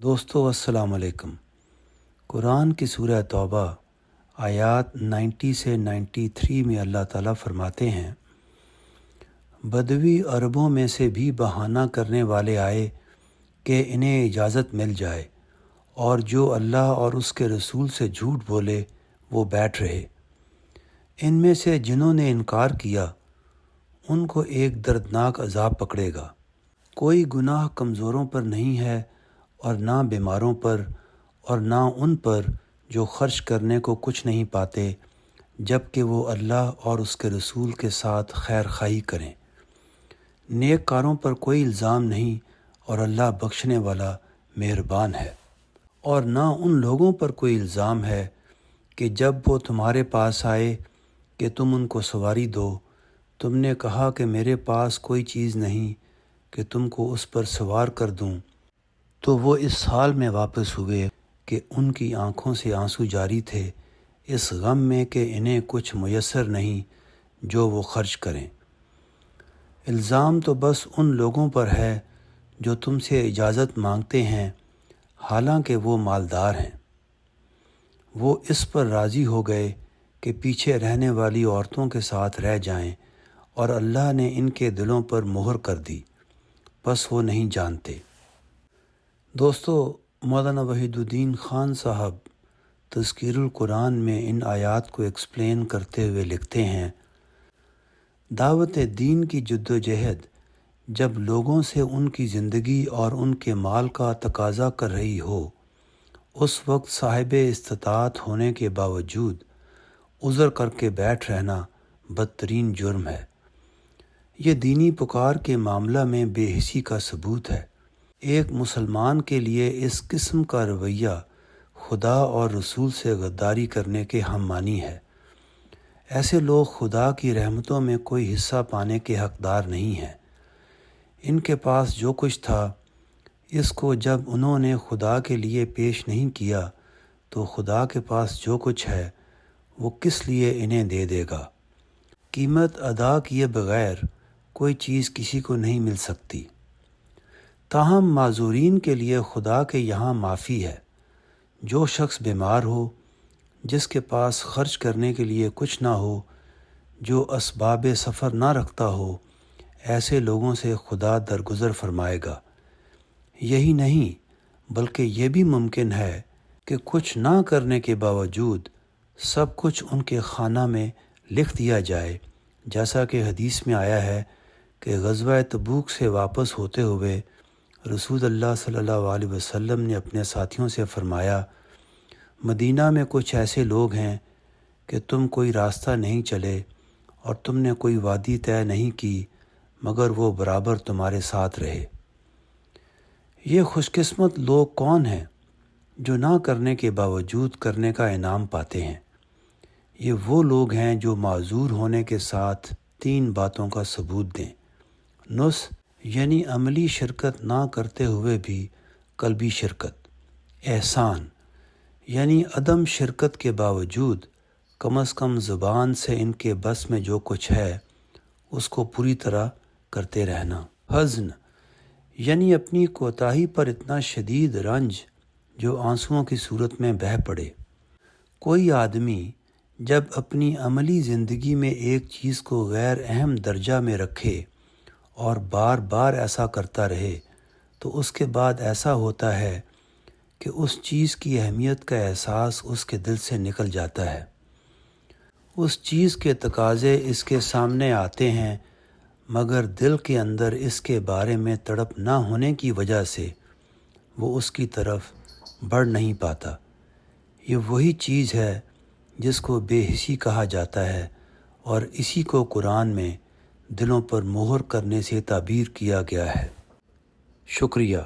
دوستو السلام علیکم۔ قرآن کی سورہ توبہ آیات 90 سے 93 میں اللہ تعالیٰ فرماتے ہیں، بدوی عربوں میں سے بھی بہانہ کرنے والے آئے کہ انہیں اجازت مل جائے، اور جو اللہ اور اس کے رسول سے جھوٹ بولے وہ بیٹھ رہے۔ ان میں سے جنہوں نے انکار کیا ان کو ایک دردناک عذاب پکڑے گا۔ کوئی گناہ کمزوروں پر نہیں ہے اور نہ بیماروں پر، اور نہ ان پر جو خرچ کرنے کو کچھ نہیں پاتے جب کہ وہ اللہ اور اس کے رسول کے ساتھ خیر خواہی کریں۔ نیک کاروں پر کوئی الزام نہیں، اور اللہ بخشنے والا مہربان ہے۔ اور نہ ان لوگوں پر کوئی الزام ہے کہ جب وہ تمہارے پاس آئے کہ تم ان کو سواری دو، تم نے کہا کہ میرے پاس کوئی چیز نہیں کہ تم کو اس پر سوار کر دوں، تو وہ اس حال میں واپس ہوئے کہ ان کی آنکھوں سے آنسو جاری تھے، اس غم میں کہ انہیں کچھ میسر نہیں جو وہ خرچ کریں۔ الزام تو بس ان لوگوں پر ہے جو تم سے اجازت مانگتے ہیں حالانکہ وہ مالدار ہیں۔ وہ اس پر راضی ہو گئے کہ پیچھے رہنے والی عورتوں کے ساتھ رہ جائیں، اور اللہ نے ان کے دلوں پر مہر کر دی، بس وہ نہیں جانتے۔ دوستو، مولانا وحید الدین خان صاحب تذکیر القرآن میں ان آیات کو ایکسپلین کرتے ہوئے لکھتے ہیں، دعوت دین کی جد و جہد جب لوگوں سے ان کی زندگی اور ان کے مال کا تقاضا کر رہی ہو، اس وقت صاحب استطاعت ہونے کے باوجود عذر کر کے بیٹھ رہنا بدترین جرم ہے۔ یہ دینی پکار کے معاملہ میں بے حسی کا ثبوت ہے۔ ایک مسلمان کے لیے اس قسم کا رویہ خدا اور رسول سے غداری کرنے کے ہم معنی ہے۔ ایسے لوگ خدا کی رحمتوں میں کوئی حصہ پانے کے حقدار نہیں ہیں۔ ان کے پاس جو کچھ تھا، اس کو جب انہوں نے خدا کے لیے پیش نہیں کیا تو خدا کے پاس جو کچھ ہے وہ کس لیے انہیں دے دے گا؟ قیمت ادا کیے بغیر کوئی چیز کسی کو نہیں مل سکتی۔ تاہم معذورین کے لیے خدا کے یہاں معافی ہے۔ جو شخص بیمار ہو، جس کے پاس خرچ کرنے کے لیے کچھ نہ ہو، جو اسباب سفر نہ رکھتا ہو، ایسے لوگوں سے خدا درگزر فرمائے گا۔ یہی نہیں بلکہ یہ بھی ممکن ہے کہ کچھ نہ کرنے کے باوجود سب کچھ ان کے خانہ میں لکھ دیا جائے، جیسا کہ حدیث میں آیا ہے کہ غزوہ تبوک سے واپس ہوتے ہوئے رسول اللہ صلی اللہ علیہ وسلم نے اپنے ساتھیوں سے فرمایا، مدینہ میں کچھ ایسے لوگ ہیں کہ تم کوئی راستہ نہیں چلے اور تم نے کوئی وادی طے نہیں کی مگر وہ برابر تمہارے ساتھ رہے۔ یہ خوش قسمت لوگ کون ہیں جو نہ کرنے کے باوجود کرنے کا انعام پاتے ہیں؟ یہ وہ لوگ ہیں جو معذور ہونے کے ساتھ 3 باتوں کا ثبوت دیں۔ نص یعنی عملی شرکت نہ کرتے ہوئے بھی قلبی شرکت۔ احسان یعنی عدم شرکت کے باوجود کم از کم زبان سے ان کے بس میں جو کچھ ہے اس کو پوری طرح کرتے رہنا۔ حزن یعنی اپنی کوتاہی پر اتنا شدید رنج جو آنسوؤں کی صورت میں بہہ پڑے۔ کوئی آدمی جب اپنی عملی زندگی میں ایک چیز کو غیر اہم درجہ میں رکھے اور بار بار ایسا کرتا رہے تو اس کے بعد ایسا ہوتا ہے کہ اس چیز کی اہمیت کا احساس اس کے دل سے نکل جاتا ہے۔ اس چیز کے تقاضے اس کے سامنے آتے ہیں مگر دل کے اندر اس کے بارے میں تڑپ نہ ہونے کی وجہ سے وہ اس کی طرف بڑھ نہیں پاتا۔ یہ وہی چیز ہے جس کو بے حسی کہا جاتا ہے، اور اسی کو قرآن میں دلوں پر مہر کرنے سے تعبیر کیا گیا ہے۔ شکریہ۔